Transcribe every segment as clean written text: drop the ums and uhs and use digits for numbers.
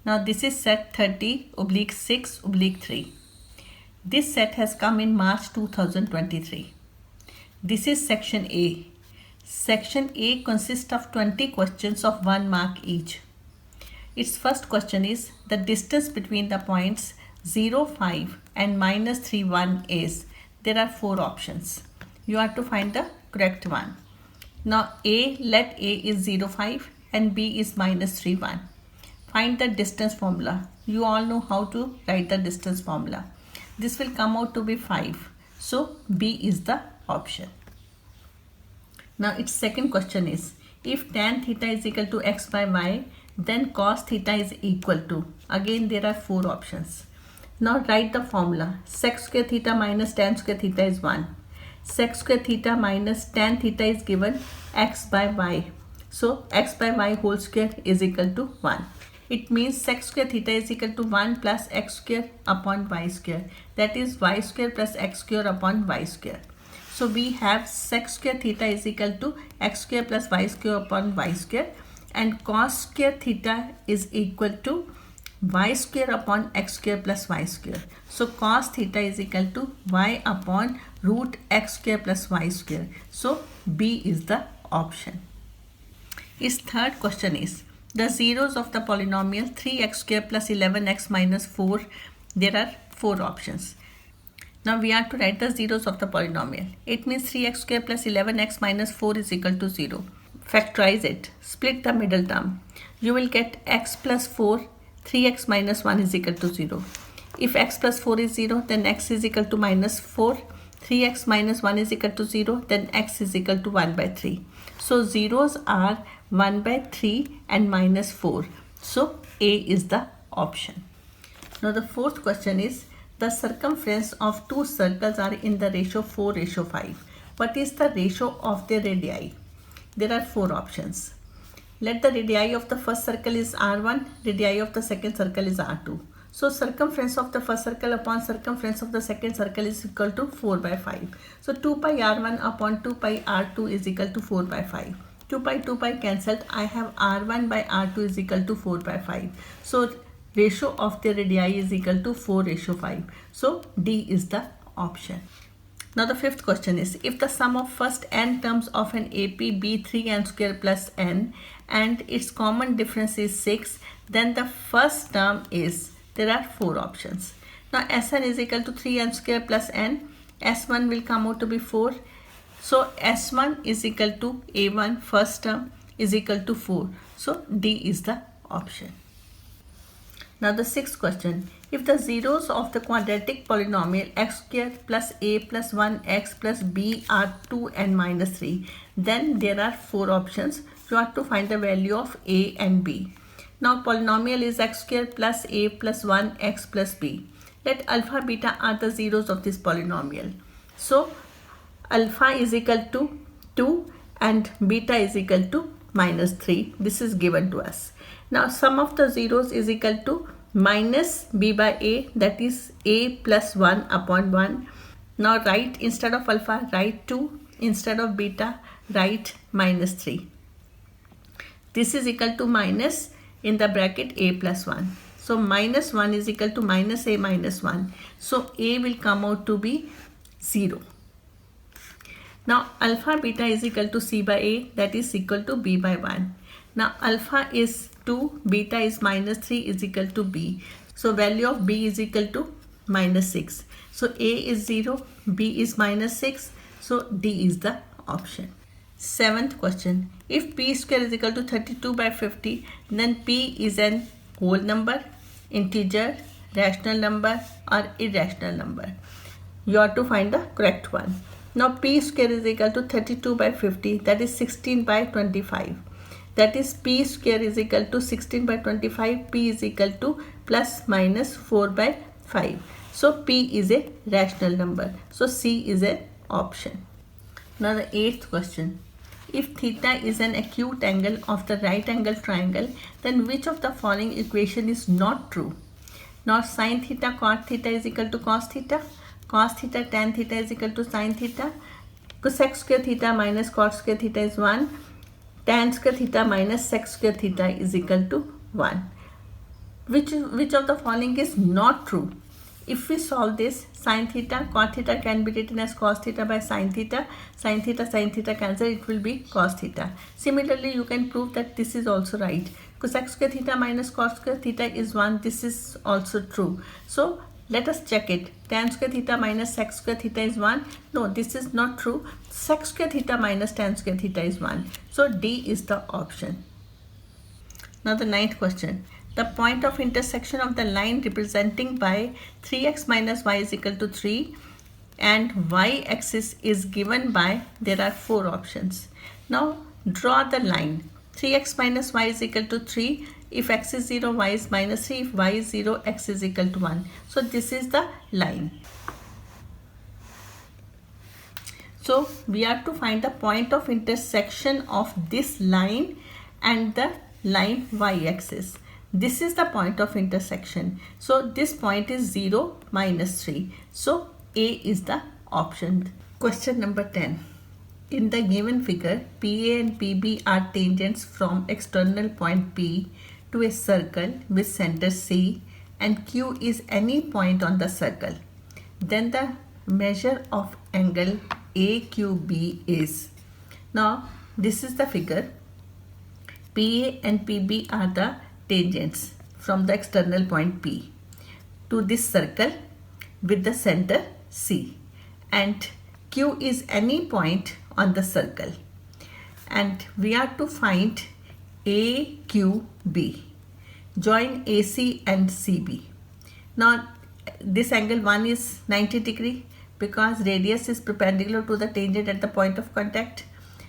Now this is set 30/6/3. This set has come in March 2023. This is section A. Section A consists of 20 questions of 1 mark each. Its first question is the distance between the points 0, 5 and -3, 1 is. There are 4 options. You have to find the correct one. Now let A is 0, 5 and B is -3, 1. Find the distance formula. You all know how to write the distance formula. This will come out to be 5. So B is the option. Now its second question is, if tan theta is equal to x by y, then cos theta is equal to. Again there are 4 options. Now write the formula. Sec square theta minus tan square theta is 1. Sec square theta minus tan theta is given x by y. So x by y whole square is equal to 1. It means sec square theta is equal to 1 plus x square upon y square. That is y square plus x square upon y square. So we have sec square theta is equal to x square plus y square upon y square, and cos square theta is equal to y square upon x square plus y square. So cos theta is equal to y upon root x square plus y square. So B is the option. Its third question is the zeros of the polynomial 3x square plus 11x minus 4. There are 4 options. Now we have to write the zeros of the polynomial. It means 3x square plus 11x minus 4 is equal to 0. Factorize it. Split the middle term. You will get x plus 4, 3x minus 1 is equal to 0. If x plus 4 is 0, then x is equal to minus 4. 3x minus 1 is equal to 0, then x is equal to 1 by 3. So zeros are 1 by 3 and minus 4. So A is the option. Now the fourth question is, the circumference of 2 circles are in the ratio 4:5. What is the ratio of their radii? There are 4 options. Let the radii of the first circle is R1, radii of the second circle is R2. So circumference of the first circle upon circumference of the second circle is equal to 4 by 5. So 2 pi R1 upon 2 pi R2 is equal to 4 by 5. 2 pi cancelled. I have R1 by R2 is equal to 4 by 5. So ratio of the radii is equal to 4:5. So D is the option. Now the fifth question is, if the sum of first n terms of an AP be 3n square plus n and its common difference is 6, then the first term is, there are 4 options. Now Sn is equal to 3n square plus n. S1 will come out to be 4. So S1 is equal to A1 first term is equal to 4. So D is the option. Now the sixth question, if the zeros of the quadratic polynomial x square plus a plus 1x plus b are 2 and minus 3, then there are 4 options. You have to find the value of a and b. Now polynomial is x square plus a plus 1x plus b. Let alpha beta are the zeros of this polynomial. So alpha is equal to 2 and beta is equal to minus 3. This is given to us. Now sum of the zeros is equal to minus b by a, that is a plus 1 upon 1. Now write, instead of alpha write 2, instead of beta write minus 3. This is equal to minus in the bracket a plus 1. So minus 1 is equal to minus a minus 1. So a will come out to be 0. Now alpha beta is equal to c by a, that is equal to b by 1. Now alpha is 2, beta is minus 3 is equal to b. So value of b is equal to minus 6. So a is 0, b is minus 6. So D is the option. Seventh question, if p square is equal to 32 by 50, then p is an whole number, integer, rational number or irrational number. You have to find the correct one. Now p square is equal to 32 by 50, that is 16 by 25. That is p square is equal to 16 by 25, p is equal to plus minus 4 by 5. So p is a rational number. So C is an option. Now the eighth question. If theta is an acute angle of the right angle triangle, then which of the following equation is not true? Now sin theta cot theta is equal to cos theta tan theta is equal to sin theta, cosec square theta minus cot square theta is 1, tan square theta minus sec square theta is equal to 1. which of the following is not true? If we solve this, sin theta, cot theta can be written as cos theta by sin theta cancel, it will be cos theta. Similarly, you can prove that this is also right. Cosec square theta minus cos square theta is 1. This is also true. So let us check it. Tan square theta minus sec square theta is 1. No, this is not true. Sec square theta minus tan square theta is 1. So D is the option. Now the ninth question. The point of intersection of the line representing by 3x minus y is equal to 3 and y-axis is given by, there are 4 options. Now draw the line. 3x minus y is equal to 3. If x is 0, y is minus 3. If y is 0, x is equal to 1. So this is the line. So we have to find the point of intersection of this line and the line y-axis. This is the point of intersection. So this point is 0, minus 3. So A is the option. Question number 10. In the given figure, PA and PB are tangents from external point P to a circle with center C, and Q is any point on the circle. Then the measure of angle AQB is. Now this is the figure. PA and PB are the tangents from the external point P to this circle with the center C, and Q is any point on the circle, and we are to find AQB. Join AC and CB. Now this angle 1 is 90 degree because radius is perpendicular to the tangent at the point of contact.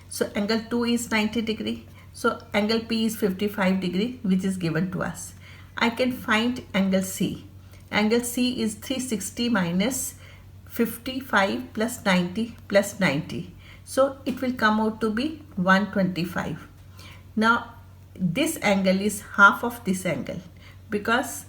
So angle 2 is 90 degree. So angle P is 55 degree, which is given to us. I can find angle C. Angle C is 360 minus 55 plus 90 plus 90. So it will come out to be 125. Now this angle is half of this angle because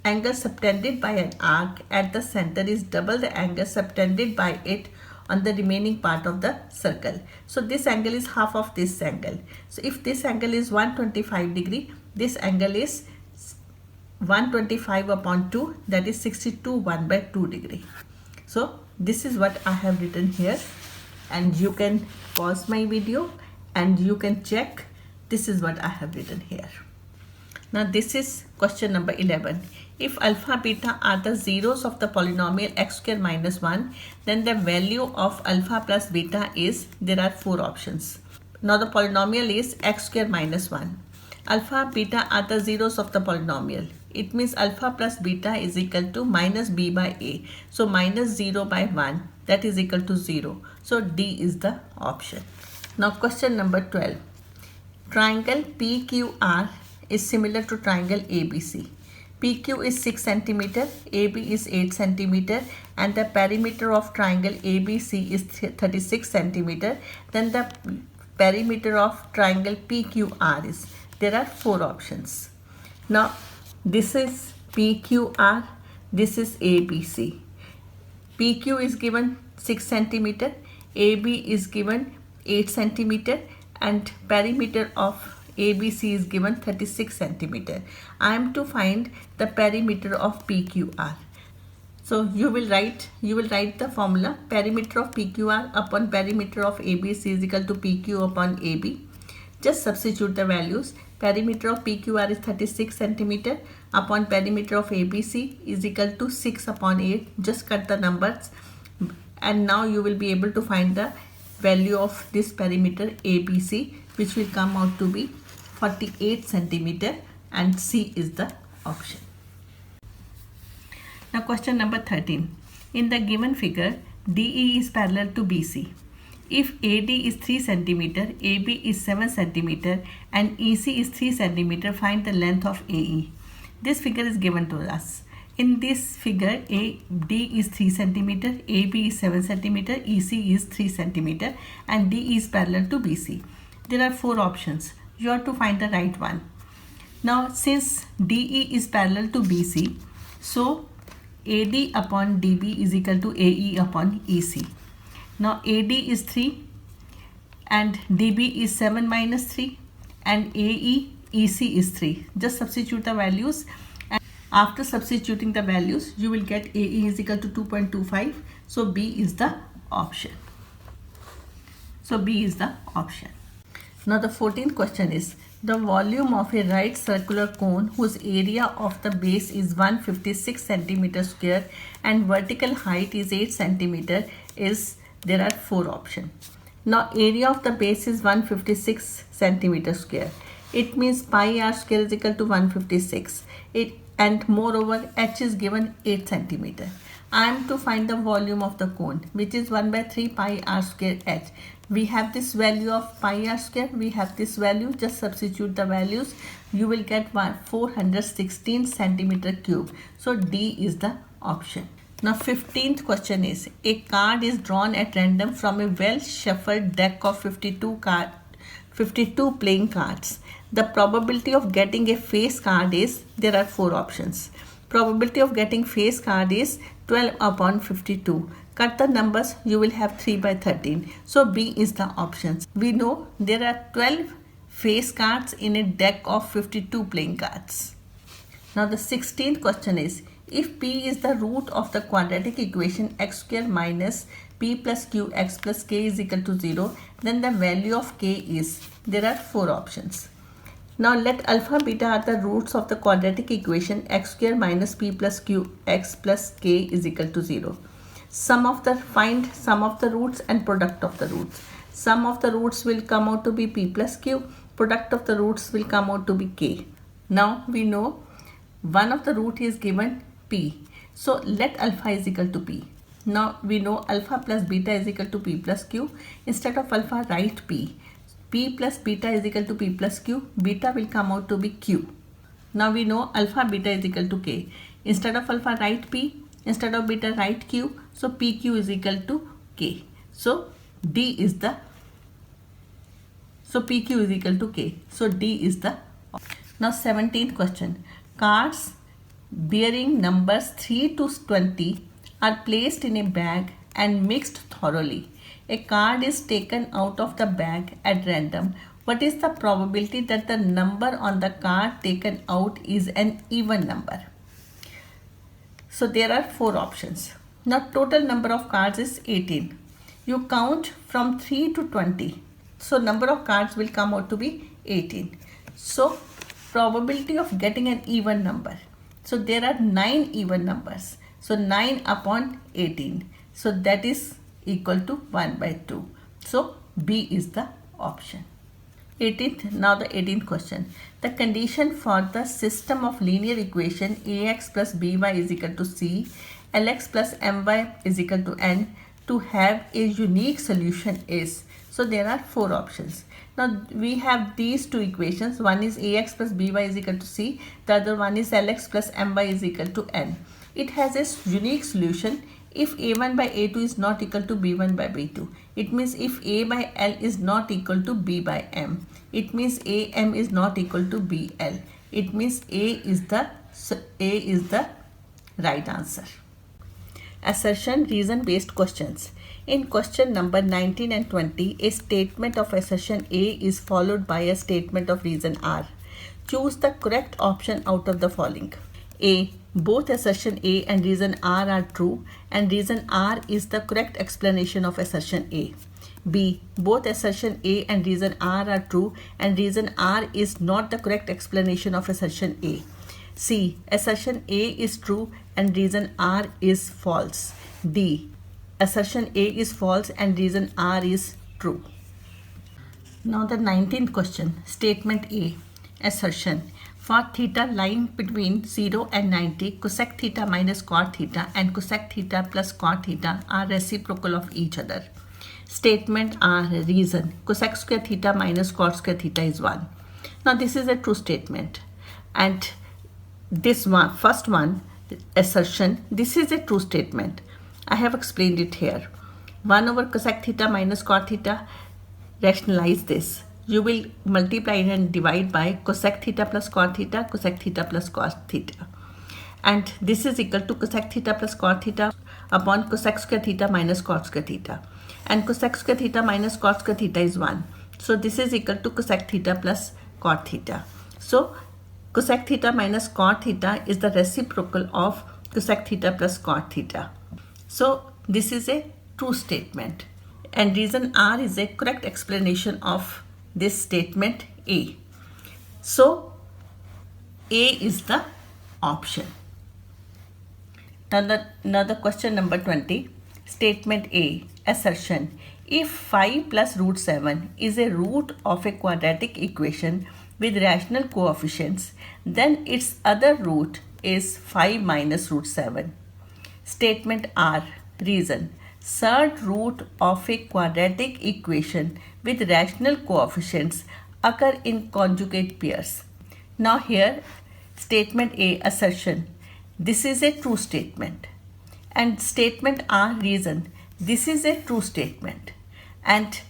angle subtended by an arc at the center is double the angle subtended by it on the remaining part of the circle. So this angle is half of this angle. So if this angle is 125 degree, this angle is 125 upon 2, that is 62 1 by 2 degree. So this is what I have written here, and you can pause my video and you can check. This is what I have written here. Now this is question number 11. If alpha beta are the zeros of the polynomial x square minus 1, then the value of alpha plus beta is, there are 4 options. Now the polynomial is x square minus 1. Alpha beta are the zeros of the polynomial. It means alpha plus beta is equal to minus b by a. So minus 0 by 1, that is equal to 0. So D is the option. Now question number 12. Triangle PQR is similar to triangle ABC. PQ is 6 cm, AB is 8 cm, and the perimeter of triangle ABC is 36 cm. Then the perimeter of triangle PQR is, there are 4 options. Now this is PQR, this is ABC. PQ is given 6 cm, AB is given 8 cm, and perimeter of ABC is given 36 cm. I am to find the perimeter of PQR. So you will write the formula perimeter of PQR upon perimeter of ABC is equal to PQ upon AB. Just substitute the values. Perimeter of PQR is 36 cm upon perimeter of ABC is equal to 6 upon 8. Just cut the numbers, and now you will be able to find the value of this perimeter ABC, which will come out to be 48 cm, and C is the option. Now question number 13. In the given figure, DE is parallel to BC. If AD is 3 cm, AB is 7 cm, and EC is 3 cm, find the length of AE. This figure is given to us. In this figure, AD is 3 cm, AB is 7 cm, EC is 3 cm, and DE is parallel to BC. There are 4 options. You have to find the right one. Now since DE is parallel to BC, so AD upon DB is equal to AE upon EC. Now AD is 3 and DB is 7 minus 3 and EC is 3. Just substitute the values, and After substituting the values, you will get AE is equal to 2.25. So B is the option. Now the 14th question is, the volume of a right circular cone whose area of the base is 156 centimeter square and vertical height is 8 centimeter is, there are 4 options. Now area of the base is 156 centimeter square. It means pi r square is equal to 156. And moreover h is given 8 centimeter. I am to find the volume of the cone, which is 1 by 3 pi r square h. We have this value of pi r square, we have this value, just substitute the values, you will get 416 centimeter cube. So D is the option. Now 15th question is, a card is drawn at random from a well shuffled deck of 52 playing cards. The probability of getting a face card is, there are 4 options. Probability of getting face card is 12 upon 52. Cut the numbers, you will have 3 by 13. So B is the options. We know there are 12 face cards in a deck of 52 playing cards. Now the 16th question is, if P is the root of the quadratic equation x square minus P plus Q x plus K is equal to 0, then the value of K is, there are 4 options. Now let alpha beta are the roots of the quadratic equation x square minus P plus Q x plus K is equal to 0. Find sum of the roots and product of the roots. Sum of the roots will come out to be P plus Q. Product of the roots will come out to be K. Now we know one of the root is given P. So let alpha is equal to P. Now we know alpha plus beta is equal to P plus Q. Instead of alpha, write P. P plus beta is equal to P plus Q. Beta will come out to be Q. Now we know alpha beta is equal to K. Instead of alpha, write P. Instead of beta, write Q. So PQ is equal to K. So D is the, so PQ is equal to K. So D is the. Now 17th question. Cards bearing numbers 3 to 20 are placed in a bag and mixed thoroughly. A card is taken out of the bag at random. What is the probability that the number on the card taken out is an even number? So there are 4 options. Now total number of cards is 18. You count from 3 to 20. So number of cards will come out to be 18. So probability of getting an even number. So there are 9 even numbers. So 9 upon 18. So that is equal to 1 by 2. So B is the option. 18th. Now the 18th question. The condition for the system of linear equation ax plus by is equal to c, lx plus my is equal to n to have a unique solution is. So there are 4 options. Now we have these 2 equations. One is ax plus by is equal to c. The other one is lx plus my is equal to n. It has a unique solution if a1 by a2 is not equal to b1 by b2. It means if a by l is not equal to b by m. It means am is not equal to bl. It means A is the right answer. Assertion reason based questions. In question number 19 and 20, a statement of assertion A is followed by a statement of reason R. Choose the correct option out of the following. A. Both assertion A and reason R are true and reason R is the correct explanation of assertion A. B. Both assertion A and reason R are true and reason R is not the correct explanation of assertion A. C. Assertion A is true and reason R is false. D. Assertion A is false and reason R is true. Now the 19th question. Statement A. Assertion. For theta lying between 0 and 90, cosec theta minus cot theta and cosec theta plus cot theta are reciprocal of each other. Statement R. Reason. Cosec square theta minus cot square theta is 1. Now this is a true statement. And this one, first one, assertion, this is a true statement. I have explained it here. 1 over cosec theta minus cot theta, rationalize this. You will multiply and divide by cosec theta plus cot theta, cosec theta plus cot theta. And this is equal to cosec theta plus cot theta upon cosec square theta minus cot square theta. And cosec square theta minus cot square theta is 1. So this is equal to cosec theta plus cot theta. So cosec theta minus cot theta is the reciprocal of cosec theta plus cot theta. So this is a true statement, and reason R is a correct explanation of this statement A. So A is the option. Now the question number 20. Statement A, assertion. If 5 plus root 7 is a root of a quadratic equation with rational coefficients, then its other root is 5 minus root 7. Statement R, reason. Third root of a quadratic equation with rational coefficients occur in conjugate pairs. Now here, statement A, assertion. This is a true statement. And statement R, reason. This is a true statement. And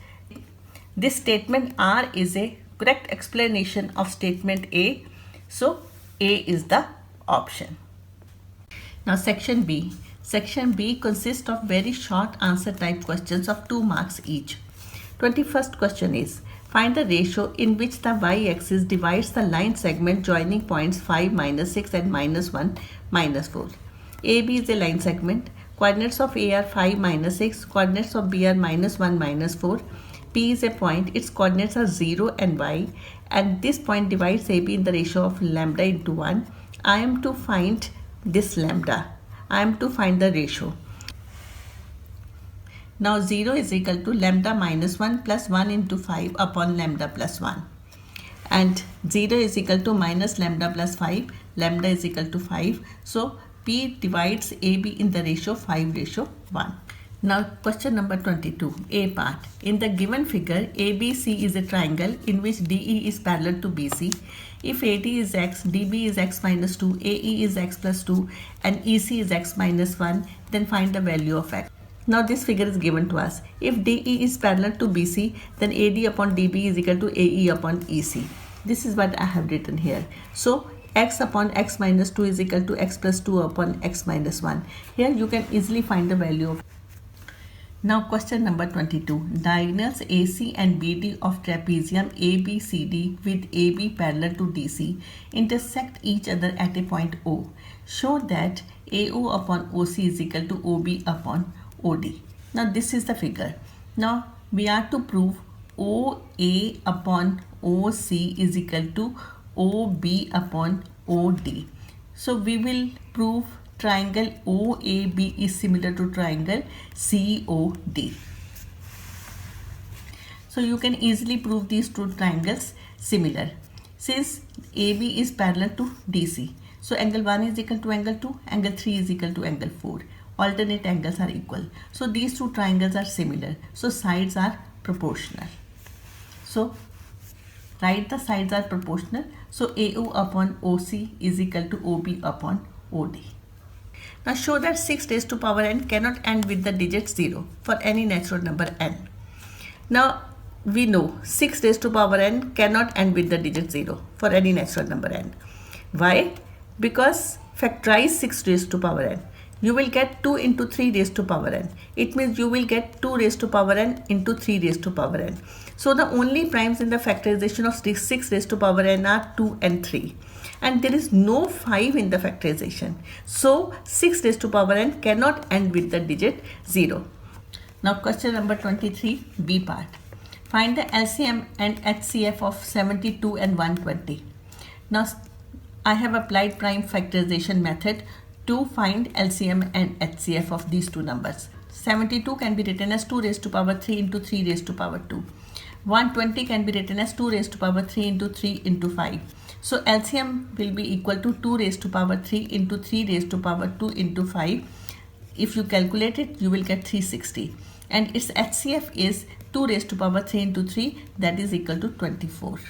this statement R is a correct explanation of statement A. So A is the option. Now section B. Section B consists of very short answer type questions of 2 marks each. 21st question is, find the ratio in which the y-axis divides the line segment joining points 5, minus 6 and minus 1, minus 4. AB is a line segment. Coordinates of A are 5, minus 6. Coordinates of B are minus 1, minus 4. P is a point. Its coordinates are 0 and y. And this point divides AB in the ratio of lambda into 1. I am to find this lambda. I am to find the ratio. Now 0 is equal to lambda minus 1 plus 1 into 5 upon lambda plus 1. And 0 is equal to minus lambda plus 5. Lambda is equal to 5. So P divides AB in the ratio 5:1. Now question number 22, A part. In the given figure, ABC is a triangle in which DE is parallel to BC. If AD is x, DB is x minus 2, AE is x plus 2 and EC is x minus 1, then find the value of x. Now this figure is given to us. If DE is parallel to BC, then AD upon DB is equal to AE upon EC. This is what I have written here. So x upon x minus 2 is equal to x plus 2 upon x minus 1. Here you can easily find the value of. Now question number 22. Diagonals AC and BD of trapezium ABCD with AB parallel to DC intersect each other at a point O. Show that AO upon OC is equal to OB upon OD. Now this is the figure. Now we are to prove OA upon OC is equal to OB upon OD. So we will prove triangle OAB is similar to triangle COD. So you can easily prove these two triangles similar. Since AB is parallel to DC, so angle 1 is equal to angle 2, angle 3 is equal to angle 4. Alternate angles are equal. So these two triangles are similar. So sides are proportional. So write the sides are proportional. So AO upon OC is equal to OB upon OD. Now show that 6 raised to power n cannot end with the digit 0 for any natural number n. Now we know 6 raised to power n cannot end with the digit 0 for any natural number n. Why? Because factorize 6 raised to power n. You will get 2 into 3 raised to power n. It means you will get 2 raised to power n into 3 raised to power n. So the only primes in the factorization of 6 raised to power n are 2 and 3. And there is no 5 in the factorization. So 6 raised to power n cannot end with the digit 0. Now question number 23, B part. Find the LCM and HCF of 72 and 120. Now I have applied prime factorization method to find LCM and HCF of these two numbers. 72 can be written as 2 raised to power 3 into 3 raised to power 2. 120 can be written as 2 raised to power 3 into 3 into 5. So LCM will be equal to 2 raised to power 3 into 3 raised to power 2 into 5. If you calculate it, you will get 360. And its HCF is 2 raised to power 3 into 3, that is equal to 24.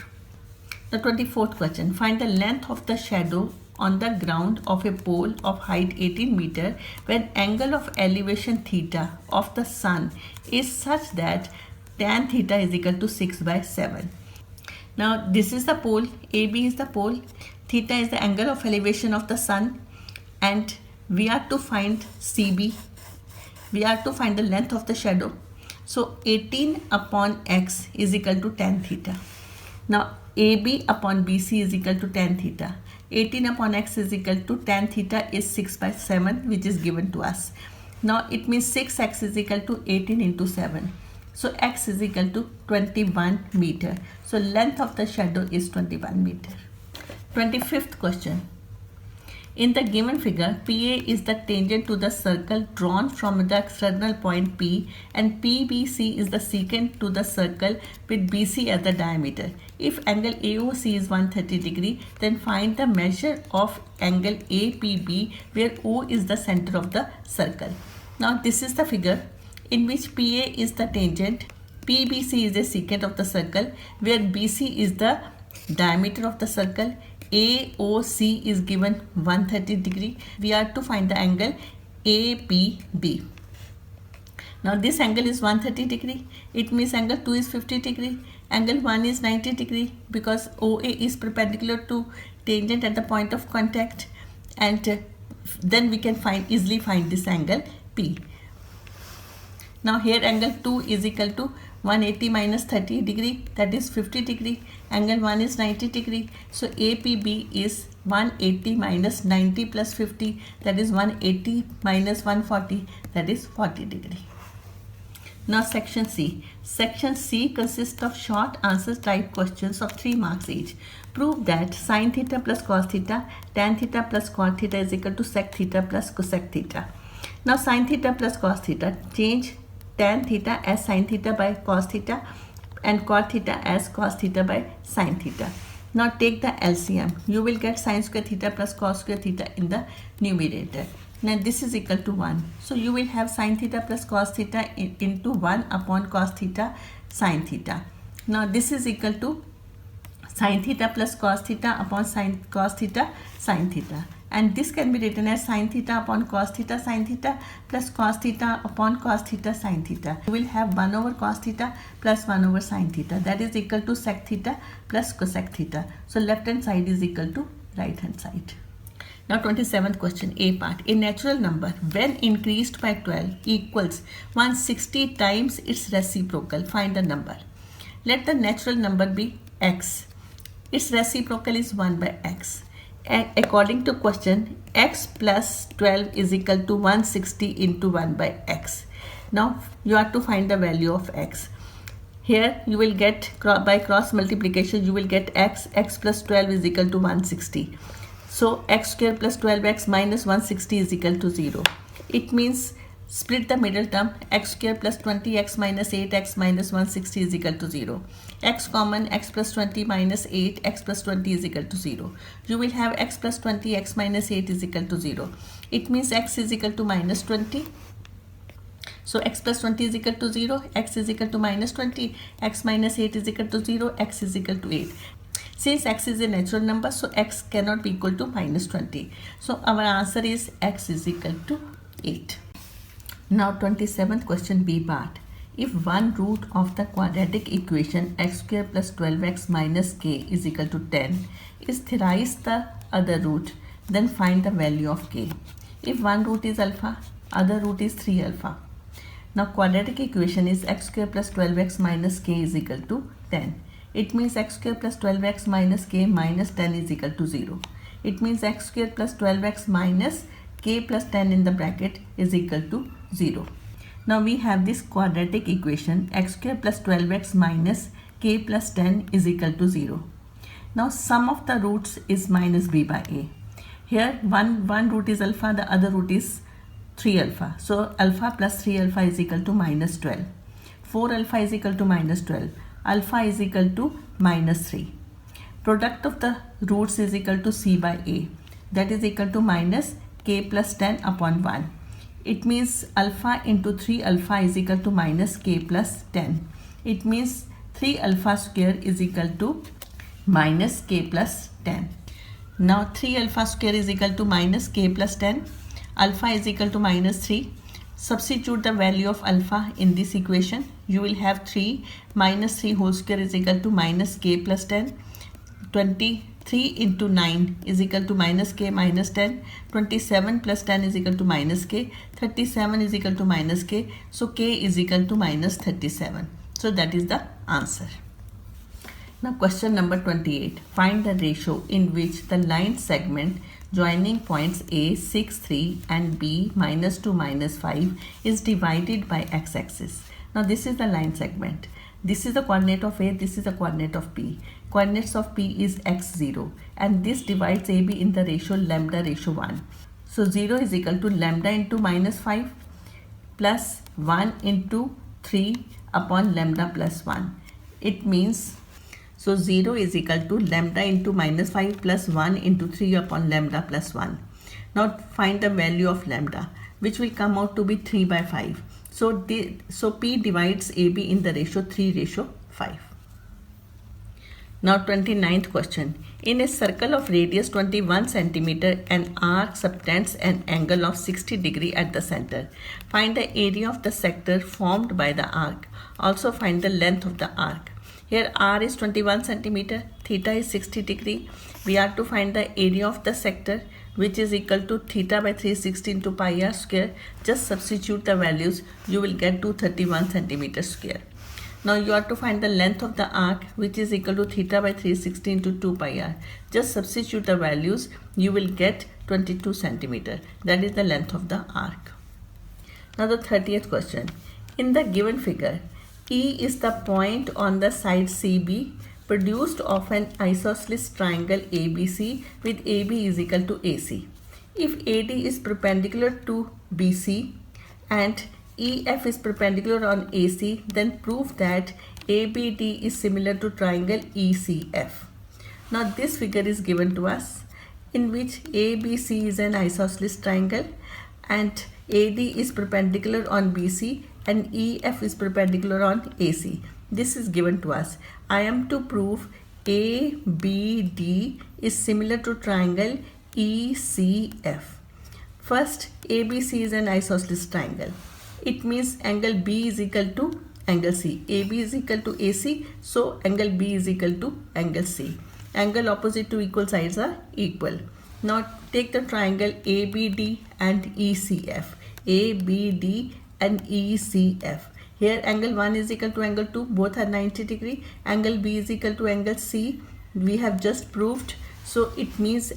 The 24th question. Find the length of the shadow on the ground of a pole of height 18 meter when angle of elevation theta of the sun is such that tan theta is equal to 6/7. Now this is the pole, AB is the pole, theta is the angle of elevation of the sun, and we are to find CB. We are to find the length of the shadow. So 18 upon x is equal to tan theta. Now AB upon BC is equal to tan theta. 18 upon x is equal to tan theta is 6 by 7, which is given to us. Now it means 6x is equal to 18 into 7. So x is equal to 21 meter. So length of the shadow is 21 meter. 25th question. In the given figure, PA is the tangent to the circle drawn from the external point P, and PBC is the secant to the circle with BC as the diameter. If angle AOC is 130 degree, then find the measure of angle APB where O is the center of the circle. Now this is the figure in which PA is the tangent, PBC is the secant of the circle, where BC is the diameter of the circle, AOC is given 130 degree. We are to find the angle APB. Now this angle is 130 degree. It means angle 2 is 50 degree. Angle 1 is 90 degree because OA is perpendicular to tangent at the point of contact, and then we can easily find this angle P. Now here angle 2 is equal to 180 minus 30 degree, that is 50 degree. Angle 1 is 90 degree. So APB is 180 minus 90 plus 50, that is 180 minus 140, that is 40 degree. Now section C. Section C consists of short answer type questions of 3 marks each. Prove that sin theta plus cos theta, tan theta plus cot theta is equal to sec theta plus cosec theta. Now sin theta plus cos theta, change tan theta as sin theta by cos theta and cot theta as cos theta by sin theta. Now take the LCM. You will get sin square theta plus cos square theta in the numerator. Now this is equal to 1. So you will have sin theta plus cos theta into 1 upon cos theta sin theta. Now this is equal to sin theta plus cos theta upon sin cos theta sin theta. And this can be written as sin theta upon cos theta sin theta plus cos theta upon cos theta sin theta. You will have 1 over cos theta plus 1 over sin theta. That is equal to sec theta plus cosec theta. So left hand side is equal to right hand side. Now 27th question, A part. A natural number when increased by 12 equals 160 times its reciprocal. Find the number. Let the natural number be x. Its reciprocal is 1 by x. According to question, x plus 12 is equal to 160 into 1 by x. Now you have to find the value of x. Here you will get by cross multiplication, you will get x plus 12 is equal to 160. So x square plus 12x minus 160 is equal to 0. It means split the middle term, x square plus 20x minus 8x minus 160 is equal to 0. X common, x plus 20 minus 8, x plus 20 is equal to 0. You will have x plus 20, x minus 8 is equal to 0. It means x is equal to minus 20. So x plus 20 is equal to 0, x is equal to minus 20, x minus 8 is equal to 0, x is equal to 8. Since x is a natural number, so x cannot be equal to minus 20. So our answer is x is equal to 8. Now 27th question, B part. If one root of the quadratic equation x square plus 12x minus k is equal to 10 is thrice the other root, then find the value of k. If one root is alpha, other root is 3 alpha. Now quadratic equation is x square plus 12x minus k is equal to 10. It means x square plus 12x minus k minus 10 is equal to 0. It means x square plus 12x minus k plus 10 in the bracket is equal to 0. Now we have this quadratic equation x square plus 12x minus k plus 10 is equal to 0. Now sum of the roots is minus b by a. Here one root is alpha, the other root is 3 alpha. So alpha plus 3 alpha is equal to minus 12. 4 alpha is equal to minus 12. Alpha is equal to minus 3. Product of the roots is equal to c by a. That is equal to minus k plus 10 upon 1. It means alpha into 3 alpha is equal to minus k plus 10. It means 3 alpha square is equal to minus k plus 10. Now 3 alpha square is equal to minus k plus 10. Alpha is equal to minus 3. Substitute the value of alpha in this equation. You will have 3 minus 3 whole square is equal to minus k plus 10. 23 into 9 is equal to minus k minus 10. 27 plus 10 is equal to minus k. 37 is equal to minus k. So k is equal to minus 37. So that is the answer. Now question number 28. Find the ratio in which the line segment joining points A 6, 3 and B -2, -5 is divided by x-axis. Now this is the line segment. This is the coordinate of A, this is the coordinate of B. Coordinates of P is x0 and this divides AB in the ratio lambda ratio 1. So 0 is equal to lambda into -5 plus 1 into 3 upon lambda plus 1. It means so 0 is equal to lambda into -5 plus 1 into 3 upon lambda plus 1. Now find the value of lambda, which will come out to be 3 by 5. So P divides AB in the ratio 3:5. Now 29th question. In a circle of radius 21 centimeter, an arc subtends an angle of 60 degree at the center. Find the area of the sector formed by the arc. Also find the length of the arc. Here R is 21 centimeter, theta is 60 degree. We are to find the area of the sector, which is equal to theta by 360 into pi r square. Just substitute the values, you will get 231 centimeter square. Now you are to find the length of the arc, which is equal to theta by 360 into 2 pi r. Just substitute the values, you will get 22 centimeter. That is the length of the arc. Now the 30th question. In the given figure, E is the point on the side CB produced of an isosceles triangle ABC with AB is equal to AC. If AD is perpendicular to BC and EF is perpendicular on AC, then prove that ABD is similar to triangle ECF. Now this figure is given to us in which ABC is an isosceles triangle and AD is perpendicular on BC and EF is perpendicular on AC. This is given to us. I am to prove ABD is similar to triangle ECF. First, ABC is an isosceles triangle. It means angle B is equal to angle C. AB is equal to AC, so angle B is equal to angle C. Angle opposite to equal sides are equal. Now take the triangle ABD and ECF. ABD and ECF. Here angle 1 is equal to angle 2, both are 90 degree. Angle B is equal to angle C. We have just proved. So it means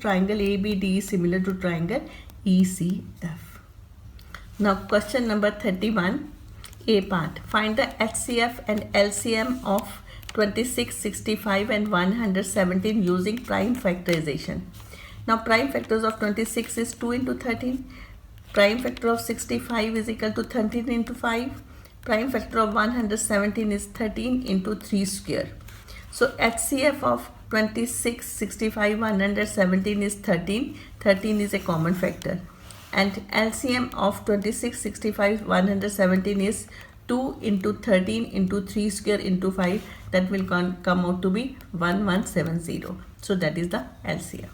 triangle ABD is similar to triangle ECF. Now question number 31, A part. Find the HCF and LCM of 26, 65 and 117 using prime factorization. Now prime factors of 26 is 2 into 13. Prime factor of 65 is equal to 13 into 5. Prime factor of 117 is 13 into 3 square. So HCF of 26, 65, 117 is 13. 13 is a common factor. And LCM of 26, 65, 117 is 2 into 13 into 3 square into 5. That will come out to be 1170. So that is the LCM.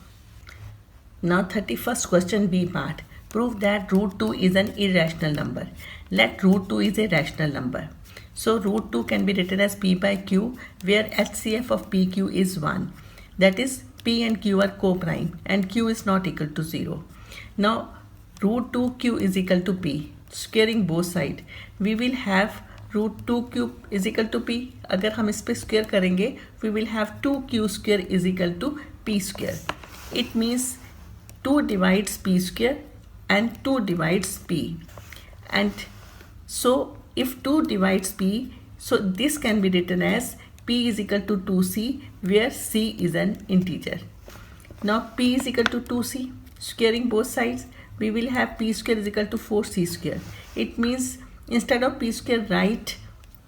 Now 31st question, B part. Prove that root 2 is an irrational number. Let root 2 is a rational number. So root 2 can be written as P by Q, where HCF of PQ is 1. That is P and Q are co-prime and Q is not equal to 0. Now root 2Q is equal to P. Squaring both sides, we will have root 2 cube is equal to P. अगर हम इस पे square करेंगे, we will have 2Q square is equal to P square. It means 2 divides P square and 2 divides P, and so if 2 divides P, so this can be written as P is equal to 2C, where C is an integer. Now P is equal to 2C, squaring both sides, we will have P square is equal to 4C square. It means instead of P square, write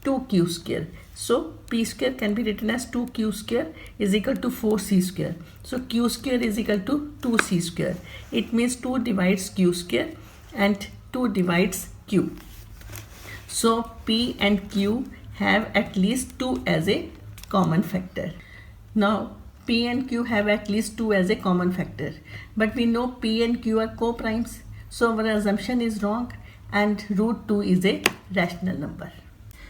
2Q square. So P square can be written as 2Q square is equal to 4C square. So Q square is equal to 2C square. It means 2 divides Q square and 2 divides Q. So P and Q have at least 2 as a common factor. Now P and Q have at least 2 as a common factor. But we know P and Q are co-primes. So our assumption is wrong and root 2 is a rational number.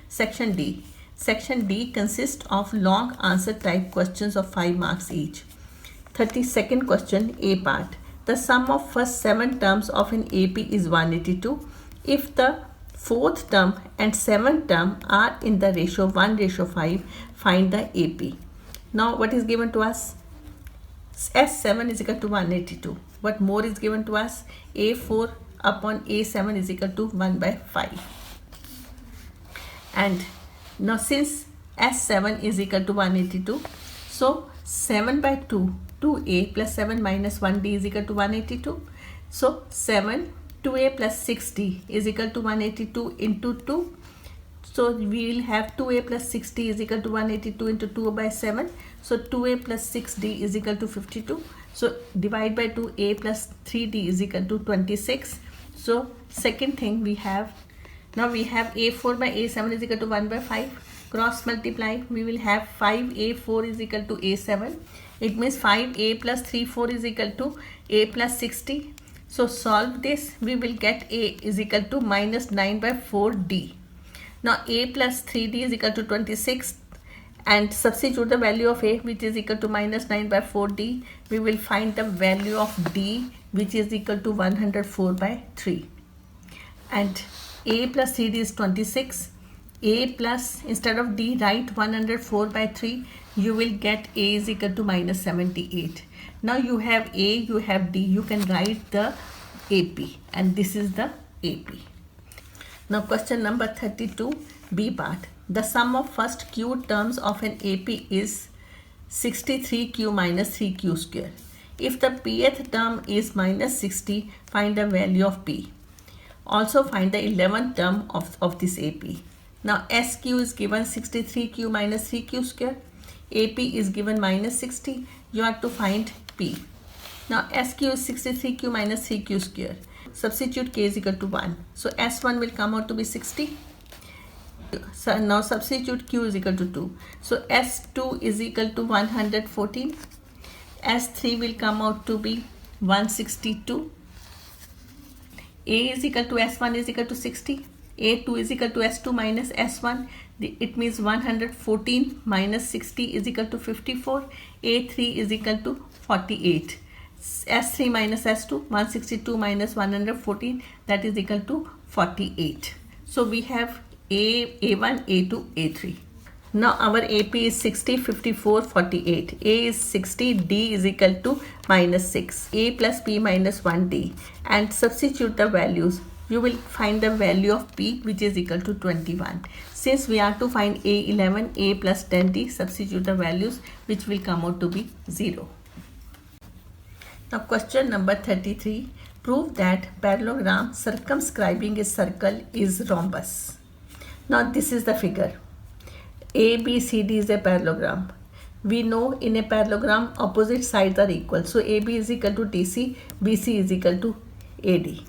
Section D. Section D consists of long answer type questions of 5 marks each. 32nd question, A part. The sum of first 7 terms of an AP is 182. If the fourth term and seventh term are in the ratio 1:5. Find the AP. Now what is given to us? S7 is equal to 182. What more is given to us? A4 upon A7 is equal to 1/5. And now since S7 is equal to 182, so 7/2, 2A plus 7 minus 1D is equal to 182. So 7, 2A plus 6D is equal to 182 into 2. So we will have 2A plus 6D is equal to 182 into 2/7. So 2A plus 6D is equal to 52. So divide by 2, A plus 3D is equal to 26. So second thing we have, now we have A4 by A7 is equal to 1/5. Cross multiply, we will have 5A4 is equal to A7. It means 5A plus 34 is equal to A plus 60. So solve this, we will get A is equal to minus 9/4D. Now A plus 3D is equal to 26, and substitute the value of A, which is equal to minus 9/4D. We will find the value of D, which is equal to 104/3. And A plus 3D is 26. A plus, instead of D, write 104/3. You will get A is equal to minus 78. Now you have A, you have D. You can write the AP, and this is the AP. Now question number 32, B part. The sum of first Q terms of an AP is 63Q minus 3Q square. If the pth term is minus 60, find the value of P. Also find the 11th term of this AP. Now SQ is given 63Q minus 3Q square. AP is given minus 60. You have to find P. Now SQ is 63Q minus 3Q square. Substitute K is equal to 1. So S1 will come out to be 60. So now substitute Q is equal to 2. So S2 is equal to 114. S3 will come out to be 162. A is equal to S1 is equal to 60. A2 is equal to S2 minus S1. It means 114 minus 60 is equal to 54. A3 is equal to 48. S3 minus S2, 162 minus 114, that is equal to 48. So we have A1, A2, A3. Now our AP is 60, 54, 48. A is 60, D is equal to minus 6. A plus P minus 1D. And substitute the values. You will find the value of P, which is equal to 21. Since we are to find A11, A plus 10D, substitute the values, which will come out to be 0. Now question number 33. Prove that parallelogram circumscribing a circle is rhombus. Now this is the figure. ABCD is a parallelogram. We know in a parallelogram opposite sides are equal. So AB is equal to DC, BC is equal to AD.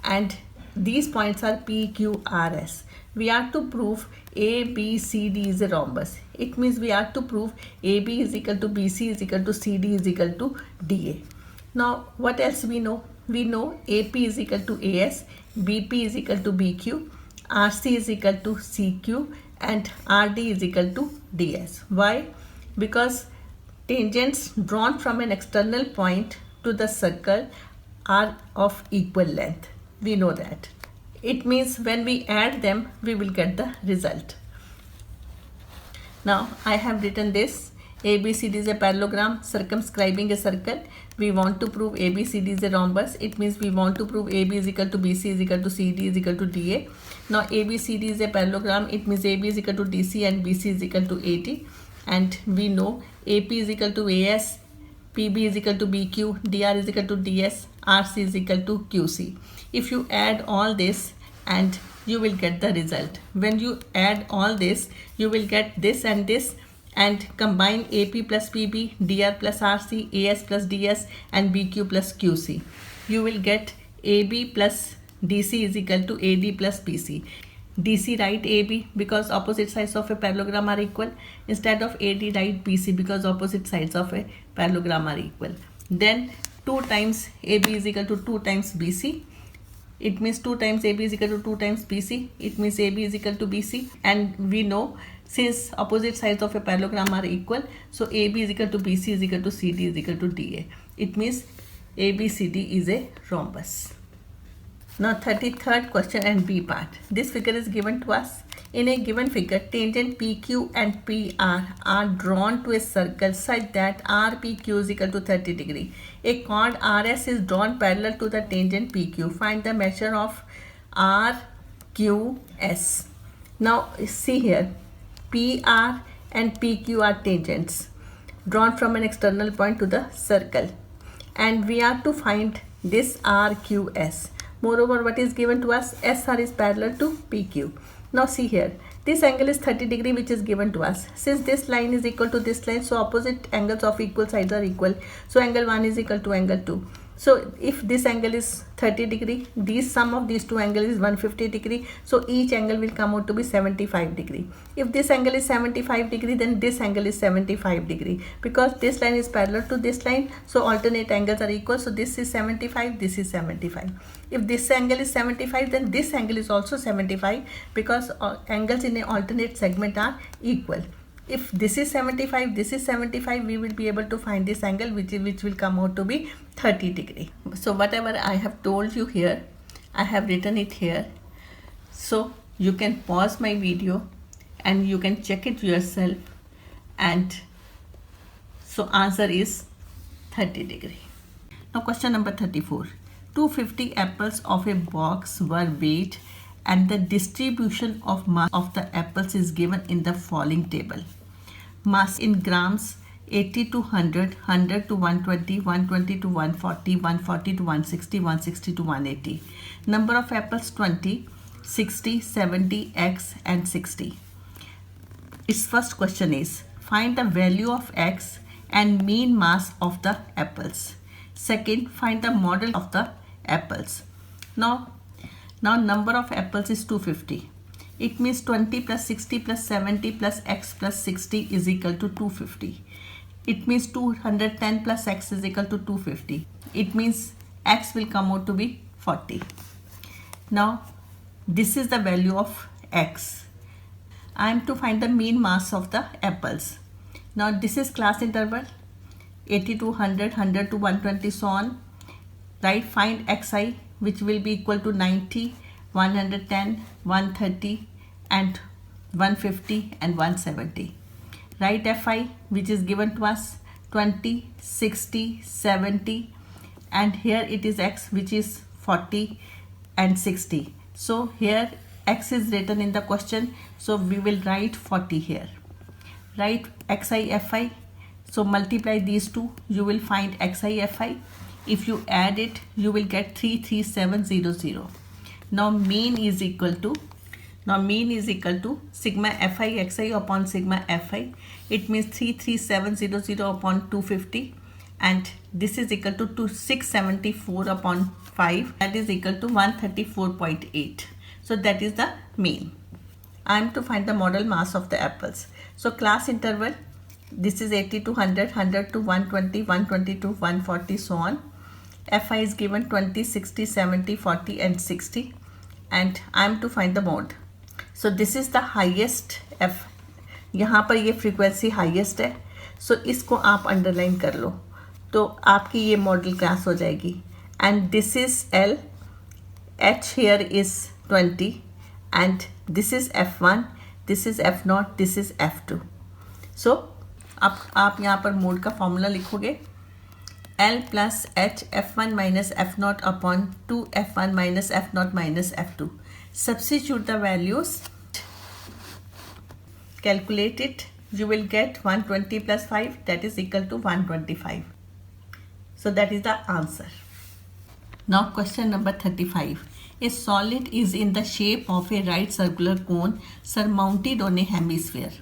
And these points are P, Q, R, S. We are to prove ABCD is a rhombus. It means we are to prove AB is equal to BC is equal to CD is equal to DA. Now what else we know? We know AP is equal to AS, BP is equal to BQ, RC is equal to CQ, and RD is equal to DS. Why? Because tangents drawn from an external point to the circle are of equal length. We know that. It means when we add them, we will get the result. Now I have written this. ABCD is a parallelogram circumscribing a circle. We want to prove ABCD is a rhombus. It means we want to prove AB is equal to BC is equal to CD is equal to DA. Now ABCD is a parallelogram. It means AB is equal to DC and BC is equal to AD. And we know AP is equal to AS, PB is equal to BQ, DR is equal to DS, RC is equal to QC. If you add all this, and you will get the result. When you add all this, you will get this, and combine AP plus PB, DR plus RC, AS plus DS, and BQ plus QC. You will get AB plus DC is equal to AD plus BC. DC write AB because opposite sides of a parallelogram are equal. Instead of AD write BC because opposite sides of a parallelogram are equal. Then 2 times AB is equal to 2 times BC. It means 2 times AB is equal to 2 times BC. It means AB is equal to BC. And we know since opposite sides of a parallelogram are equal, so AB is equal to BC is equal to CD is equal to DA. It means ABCD is a rhombus. Now 33rd question and B part. This figure is given to us. In a given figure, tangent PQ and PR are drawn to a circle such that RPQ is equal to 30 degree. A chord RS is drawn parallel to the tangent PQ. Find the measure of RQS. Now see here, PR and PQ are tangents drawn from an external point to the circle, and we are to find this RQS. Moreover, what is given to us? SR is parallel to PQ. Now see here, this angle is 30 degree which is given to us. Since this line is equal to this line, so opposite angles of equal sides are equal. So angle 1 is equal to angle 2. So if this angle is 30 degree, these sum of these two angles is 150 degree. So each angle will come out to be 75 degree. If this angle is 75 degree, then this angle is 75 degree. Because this line is parallel to this line, so alternate angles are equal. So this is 75, this is 75. If this angle is 75, then this angle is also 75, because angles in an alternate segment are equal. If this is 75, this is 75, we will be able to find this angle which will come out to be 30 degree. So whatever I have told you here, I have written it here. So you can pause my video and you can check it yourself. And so answer is 30 degree. Now question number 34. 250 apples of a box were weighed and the distribution of mass of the apples is given in the following table. Mass in grams: 80 to 100, 100 to 120, 120 to 140, 140 to 160, 160 to 180. Number of apples: 20, 60, 70, X and 60. Its first question is, find the value of X and mean mass of the apples. Second, find the model of the apples. Now number of apples is 250. It means 20 plus 60 plus 70 plus X plus 60 is equal to 250. It means 210 plus X is equal to 250. It means X will come out to be 40. Now this is the value of X. I am to find the mean mass of the apples. Now this is class interval: 80 to 100, 100 to 120, so on. Right, find Xi, which will be equal to 90, 110, 130 and 150 and 170. Write Fi, which is given to us 20, 60, 70, and here it is X, which is 40 and 60. So here X is written in the question, so we will write 40 here. Write Xi Fi, so multiply these two, you will find Xi Fi. If you add it, you will get 33700. Now mean is equal to sigma Fi Xi upon sigma Fi. It means 33700 upon 250, and this is equal to 674 upon 5. That is equal to 134.8. So that is the mean. I am to find the model mass of the apples. So class interval, this is 80 to 100, 100 to 120, 120 to 140, so on. Fi is given 20, 60, 70, 40 and 60, and I am to find the mode. So this is the highest F. यहाँ पर ये frequency highest है, so इसको आप underline कर लो, तो आपकी ये model class हो जाएगी. And this is L, H here is 20, and this is F1, this is F0, this is F2. So आप यहाँ पर mode का formula लिखोगे, L plus H F1 minus F0 upon 2 F1 minus F0 minus F2. Substitute the values, calculate it, you will get 120 plus 5, that is equal to 125. So that is the answer. Now question number 35. A solid is in the shape of a right circular cone surmounted on a hemisphere.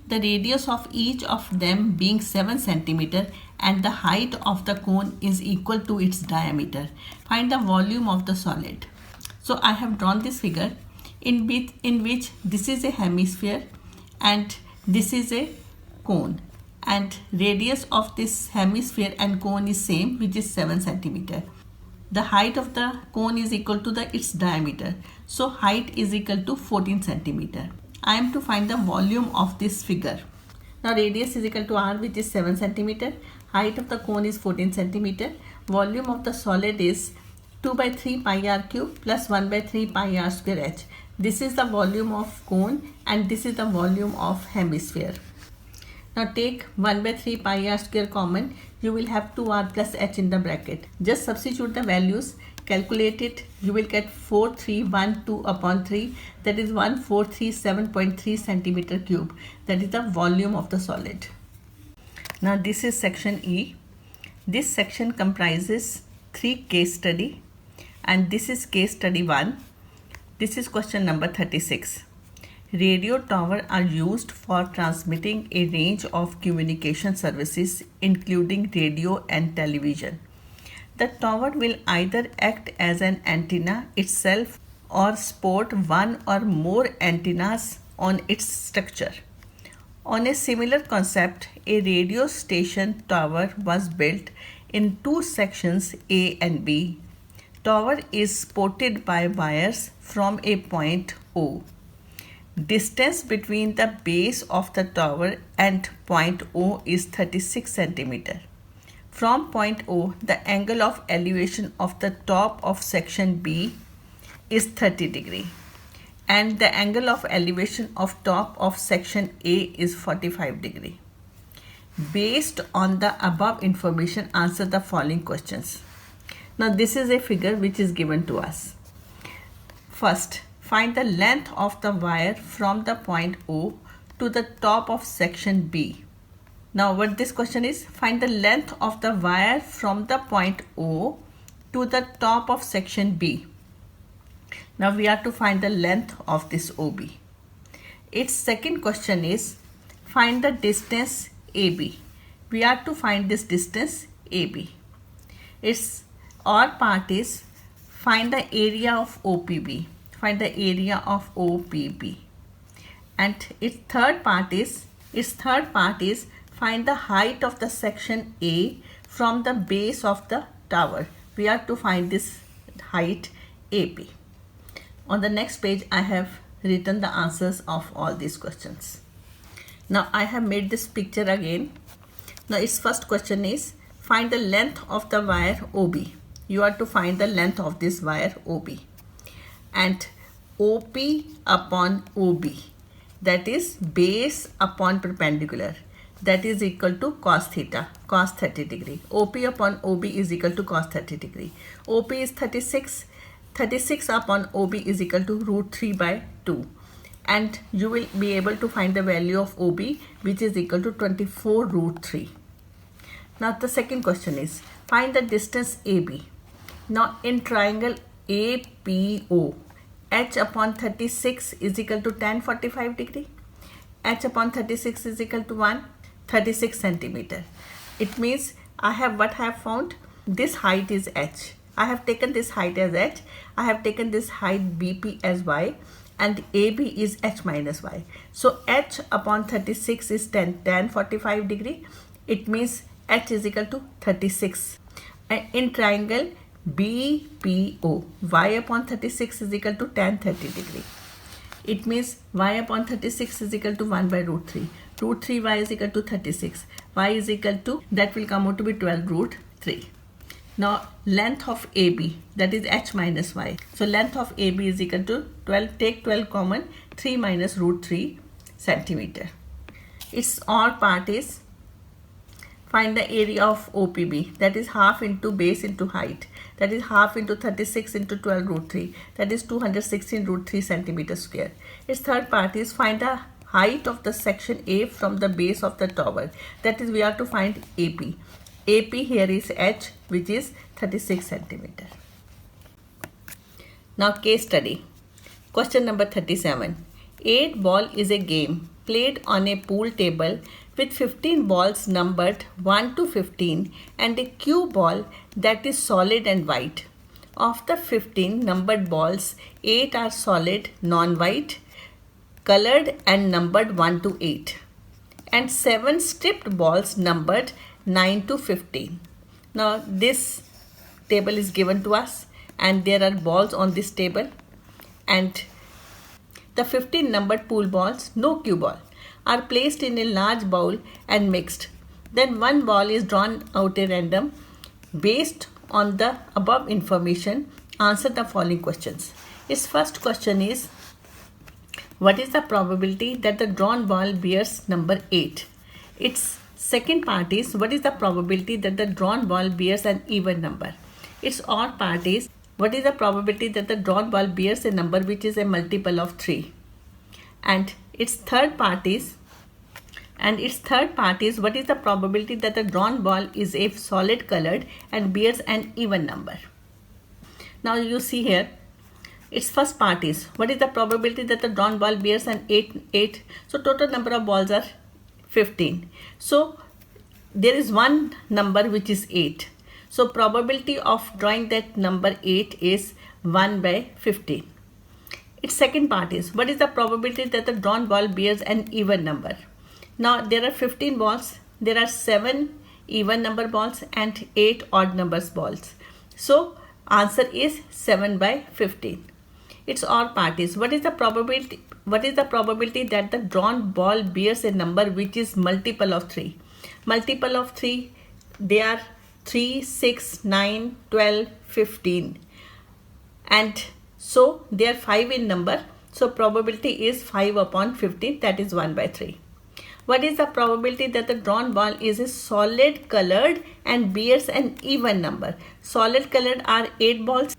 The radius of each of them being 7 cm and the height of the cone is equal to its diameter. Find the volume of the solid. So I have drawn this figure in which this is a hemisphere and this is a cone, and radius of this hemisphere and cone is same, which is 7 cm. The height of the cone is equal to its diameter. So height is equal to 14 cm. I am to find the volume of this figure. Now radius is equal to r, which is 7 cm. Height of the cone is 14 cm. Volume of the solid is 2 by 3 pi r cube plus 1 by 3 pi r square h. This is the volume of cone and this is the volume of hemisphere. Now take 1 by 3 pi r square common. You will have 2r plus h in the bracket. Just substitute the values, calculate it. You will get 4312 upon 3, that is 1437.3 centimeter cube. That is the volume of the solid. Now this is section E. This section comprises 3 case study and this is case study 1. This is question number 36. Radio tower are used for transmitting a range of communication services including radio and television. The tower will either act as an antenna itself or sport one or more antennas on its structure. On a similar concept, a radio station tower was built in 2 sections A and B. Tower is supported by wires from a point O. Distance between the base of the tower and point O is 36 centimeter. From point O, the angle of elevation of the top of section B is 30 degree and the angle of elevation of top of section A is 45 degree. Based on the above information, answer the following questions. Now this is a figure which is given to us. First, find the length of the wire from the point O to the top of section B. Now what this question is, find the length of the wire from the point O to the top of section B. Now we are to find the length of this OB. Its second question is, find the distance AB. We are to find this distance AB. Its or part is, find the area of OPB. Find the area of OPB. And its third part is, find the height of the section A from the base of the tower. We are to find this height AB. On the next page, I have written the answers of all these questions. Now I have made this picture again. Now its first question is, find the length of the wire OB. You are to find the length of this wire OB. And OP upon OB, that is base upon perpendicular, that is equal to cos theta, cos 30 degree. OP upon OB is equal to cos 30 degree. OP is 36. 36 upon OB is equal to root 3 by 2. And you will be able to find the value of OB, which is equal to 24 root 3. Now the second question is, find the distance AB. Now in triangle APO, h upon 36 is equal to tan 45 degree. H upon 36 is equal to 36 centimeter. It means I have found? This height is h. I have taken this height as h. I have taken this height BP as y. And AB is h minus y. So h upon 36 is tan 45 degree. It means h is equal to 36. And in triangle BPO, y upon 36 is equal to tan 30 degree. It means y upon 36 is equal to 1 by root 3. Root 3 y is equal to 36. Y is equal to, that will come out to be 12 root 3. Now length of AB, that is h minus y. So length of AB is equal to 12, take 12 common, 3 minus root 3 centimeter. Its or part is, find the area of OPB, that is half into base into height. That is half into 36 into 12 root 3. That is 216 root 3 centimeter square. Its third part is, find the height of the section A from the base of the tower. That is, we are to find AP. AP here is h, which is 36 centimeter. Now case study. Question number 37. 8 ball is a game played on a pool table with 15 balls numbered 1 to 15 and a cue ball that is solid and white. Of the 15 numbered balls, 8 are solid, non-white, colored and numbered 1 to 8. And 7 stripped balls numbered 9 to 15. Now this table is given to us and there are balls on this table, and the 15 numbered pool balls, no cue ball, are placed in a large bowl and mixed. Then one ball is drawn out at random based on the above information, answer the following questions. Its first question is, what is the probability that the drawn ball bears number 8? Its second part is, what is the probability that the drawn ball bears an even number? Its odd part is, what is the probability that the drawn ball bears a number which is a multiple of 3? And its third part is, what is the probability that the drawn ball is a solid colored and bears an even number? Now you see here, its first part is, what is the probability that the drawn ball bears an 8? So total number of balls are 15. So there is one number which is 8. So probability of drawing that number 8 is 1 by 15. Its second part is, what is the probability that the drawn ball bears an even number? Now there are 15 balls. There are 7 even number balls and 8 odd numbers balls. So answer is 7 by 15. Its odd part is, what is the probability that the drawn ball bears a number which is multiple of 3? Multiple of 3, they are 3, 6, 9, 12, 15. And so they are 5 in number. So probability is 5 upon 15, that is 1 by 3. What is the probability that the drawn ball is a solid colored and bears an even number? Solid colored are 8 balls.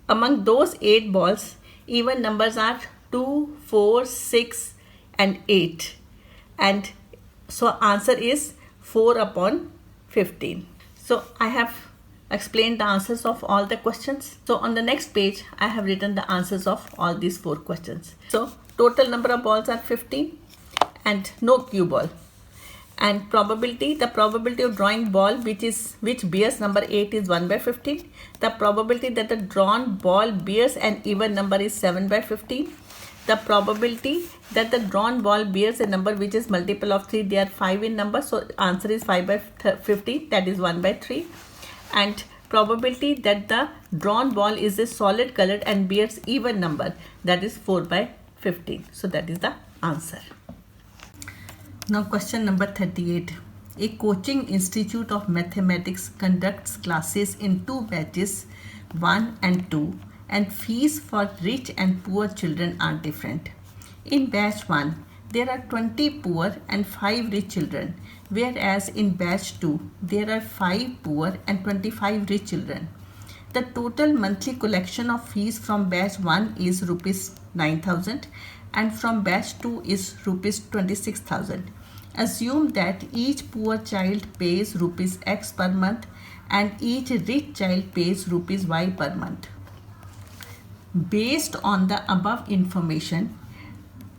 Among those 8 balls, even numbers are 2, 4, 6 and 8. And so answer is 4 upon 15. So I have explained the answers of all the questions. So on the next page, I have written the answers of all these 4 questions. So total number of balls are 15 and no cue ball. And the probability of drawing ball which bears number 8 is 1 by 15. The probability that the drawn ball bears an even number is 7 by 15. The probability that the drawn ball bears a number which is multiple of 3, they are 5 in number. So answer is 5 by 15, that is 1 by 3. And probability that the drawn ball is a solid colored and bears even number, that is 4 by 15. So that is the answer. Now question number 38. A coaching institute of mathematics conducts classes in 2 batches, 1 and 2, and fees for rich and poor children are different. In batch 1, there are 20 poor and 5 rich children, whereas in batch 2, there are 5 poor and 25 rich children. The total monthly collection of fees from batch 1 is rupees 9,000 and from batch 2 is rupees 26,000. Assume that each poor child pays rupees X per month and each rich child pays rupees Y per month. Based on the above information,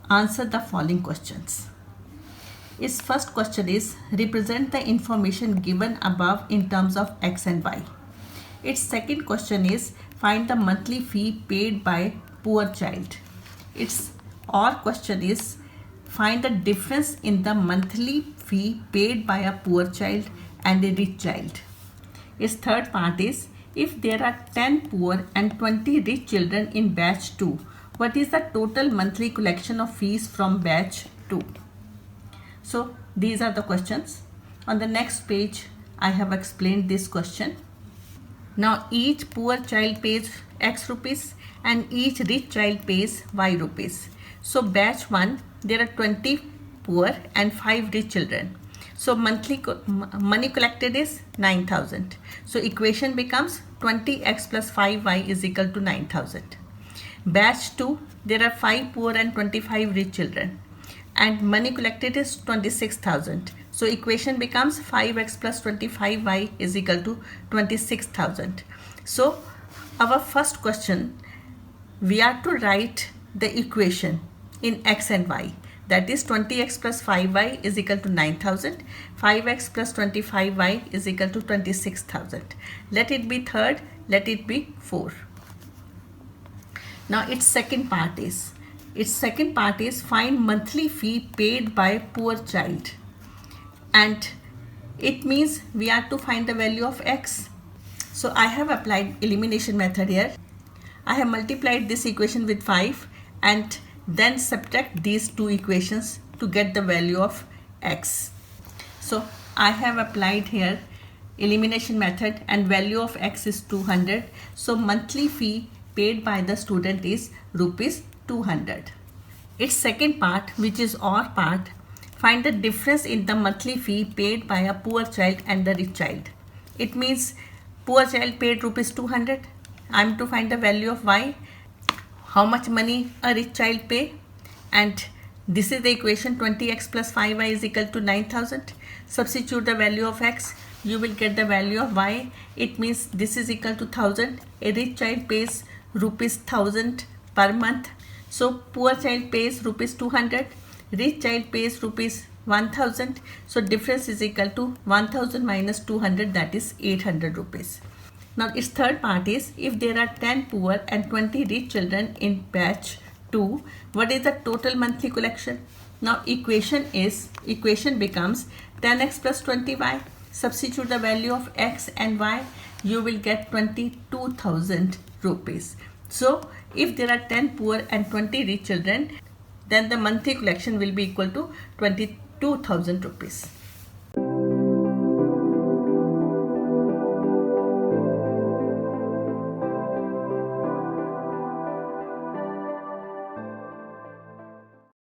answer the following questions. Its first question is, represent the information given above in terms of X and Y. Its second question is, find the monthly fee paid by poor child. Its or question is, find the difference in the monthly fee paid by a poor child and a rich child. Its third part is, if there are 10 poor and 20 rich children in batch 2, what is the total monthly collection of fees from batch 2? So these are the questions. On the next page, I have explained this question. Now each poor child pays X rupees and each rich child pays Y rupees. So batch 1, there are 20 poor and 5 rich children. So monthly money collected is 9,000. So equation becomes 20x plus 5y is equal to 9,000. Batch 2, there are 5 poor and 25 rich children. And money collected is 26,000. So equation becomes 5x plus 25y is equal to 26,000. So our first question, we are to write the equation in x and y. That is 20x plus 5y is equal to 9,000. 5x plus 25y is equal to 26,000. Let it be third, let it be 4. Now its second part is, find monthly fee paid by poor child. And it means we are to find the value of x. So I have applied elimination method here. I have multiplied this equation with 5 and then subtract these 2 equations to get the value of x. So I have applied here elimination method, and value of x is 200. So monthly fee paid by the student is rupees 200. Its second part, which is OR part, find the difference in the monthly fee paid by a poor child and the rich child. It means poor child paid rupees 200. I am to find the value of y. How much money a rich child pay? And this is the equation 20x plus 5y is equal to 9000. Substitute the value of x. You will get the value of y. It means this is equal to 1000. A rich child pays rupees 1000 per month. So poor child pays rupees 200. Rich child pays rupees 1000. So difference is equal to 1000 minus 200, that is 800 rupees. Now its third part is, if there are 10 poor and 20 rich children in batch 2, what is the total monthly collection? Now equation becomes 10x plus 20y. Substitute the value of x and y. You will get 22,000 rupees. So if there are 10 poor and 20 rich children, then the monthly collection will be equal to 22,000 rupees.